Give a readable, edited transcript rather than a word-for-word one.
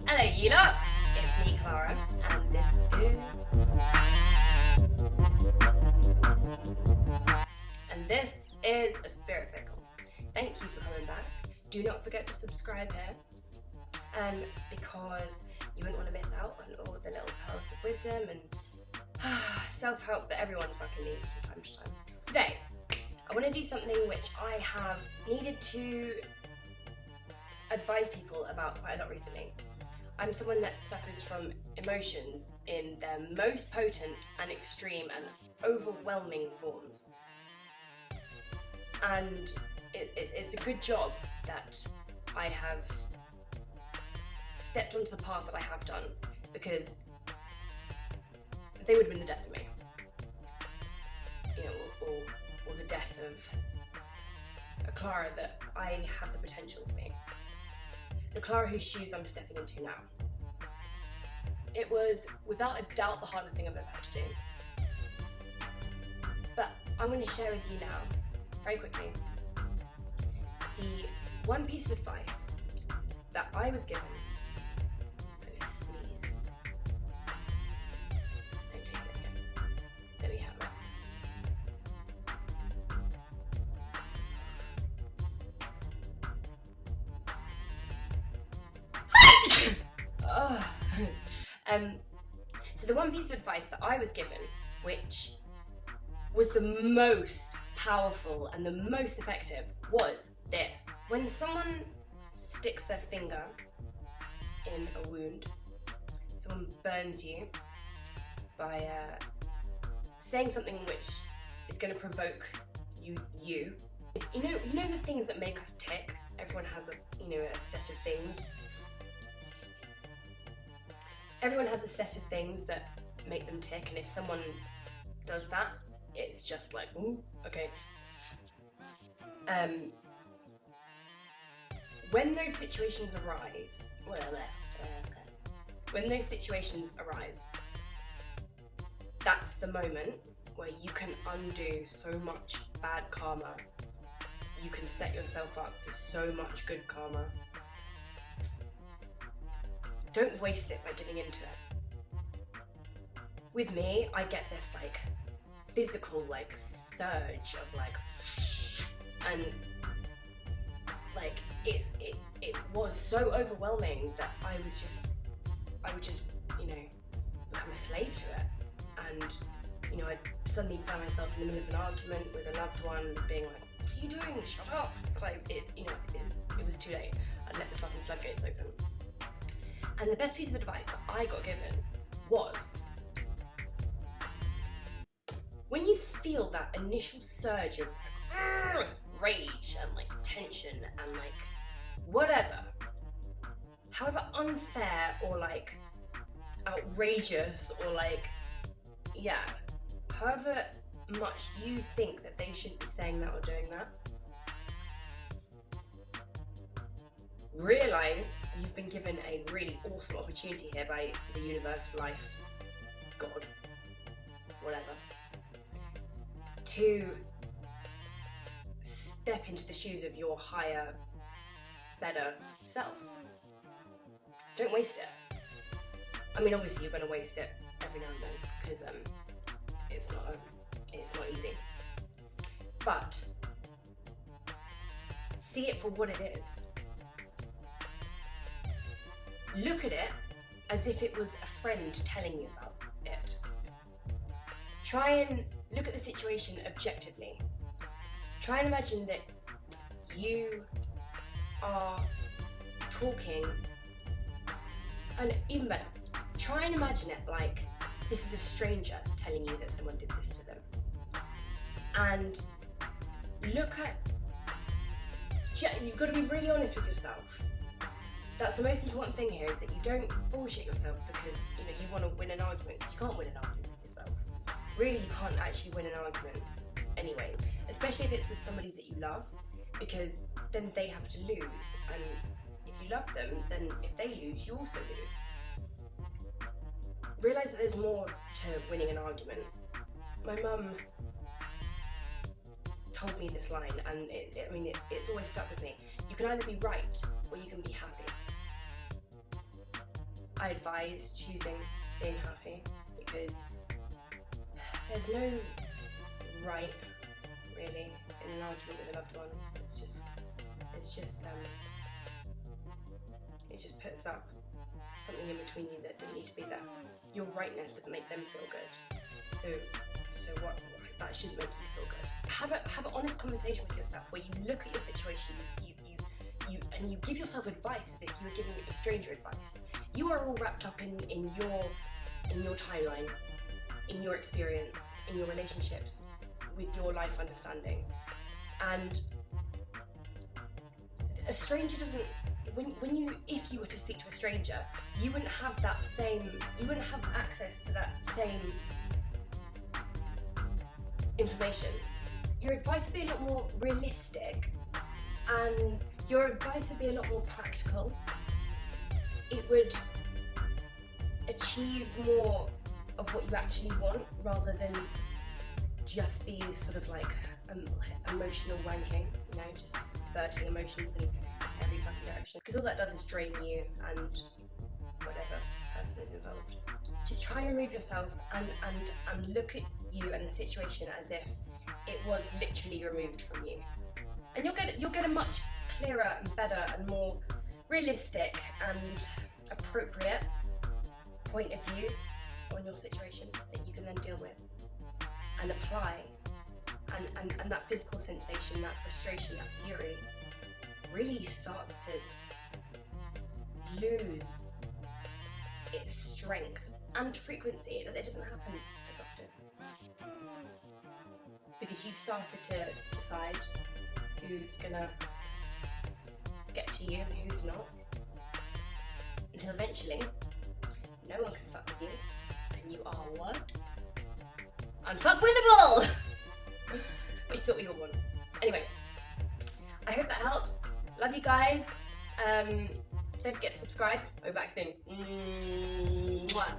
Hello you lot, it's me Clara, and this is a spirit pickle. Thank you for coming back. Do not forget to subscribe here, because you wouldn't want to miss out on all the little pearls of wisdom and self-help that everyone fucking needs from time to time. Today, I want to do something which I have needed to advise people about quite a lot recently. I'm someone that suffers from emotions in their most potent and extreme and overwhelming forms. And it's a good job that I have stepped onto the path that I have done, because they would have been the death of me. You know, or the death of a Clara that I have the potential to be. The Clara whose shoes I'm stepping into now. It was, without a doubt, the hardest thing I've ever had to do. But I'm going to share with you now, very quickly, the one piece of advice that I was given. I'm going to sneeze. Don't take it again. Let me have it. So the one piece of advice that I was given, which was the most powerful and the most effective, was this. When someone sticks their finger in a wound, someone burns you by saying something which is going to provoke you. You know the things that make us tick. Everyone has a set of things. Everyone has a set of things that make them tick, and if someone does that, it's just like, ooh, okay. When those situations arise, that's the moment where you can undo so much bad karma. You can set yourself up for so much good karma. Don't waste it by giving into it. With me, I get this physical surge of and it was so overwhelming that I would just become a slave to it. And I'd suddenly find myself in the middle of an argument with a loved one being like, what are you doing? Shut up. But it was too late. I'd let the fucking floodgates open. And the best piece of advice that I got given was, when you feel that initial surge of rage and tension and whatever, however unfair or outrageous or however much you think that they shouldn't be saying that or doing that, realise you've been given a really awesome opportunity here by the universe, life, God, whatever, to step into the shoes of your higher, better self. Don't waste it. I mean, obviously you're going to waste it every now and then, because it's not easy. But see it for what it is. Look at it as if it was a friend telling you about it. Try and look at the situation objectively. Try and imagine that you are talking, and even better, try and imagine it like this is a stranger telling you that someone did this to them. And look at, you've got to be really honest with yourself. That's the most important thing here, is that you don't bullshit yourself because you want to win an argument, because you can't win an argument with yourself. Really, you can't actually win an argument anyway, especially if it's with somebody that you love, because then they have to lose, and if you love them, then if they lose, you also lose. Realise that there's more to winning an argument. My mum told me this line, and it's always stuck with me. You can either be right or you can be happy. I advise choosing being happy, because there's no right, really, in an argument with a loved one. It just puts up something in between you that didn't need to be there. Your rightness doesn't make them feel good. So what? That shouldn't make you feel good. Have an honest conversation with yourself where you look at your situation, and you give yourself advice as if you were giving a stranger advice. You are all wrapped up in your timeline, in your experience, in your relationships, with your life understanding. And a stranger doesn't, if you were to speak to a stranger, you wouldn't have access to that same information. Your advice would be a lot more realistic, and your advice would be a lot more practical. It would achieve more of what you actually want, rather than just be sort of like emotional wanking, just spurting emotions in every fucking direction. Because all that does is drain you and whatever person is involved. Just try and remove yourself and look at you and the situation as if it was literally removed from you. And you'll get a much clearer and better and more realistic and appropriate point of view on your situation that you can then deal with and apply. And that physical sensation, that frustration, that fury really starts to lose its strength and frequency. It doesn't happen as often, because you've started to decide who's gonna get to you and who's not, until eventually no one can fuck with you, and you are what? Unfuckwithable! Which is what we all want. Anyway, I hope that helps. Love you guys. Don't forget to subscribe. I'll be back soon. Mwah.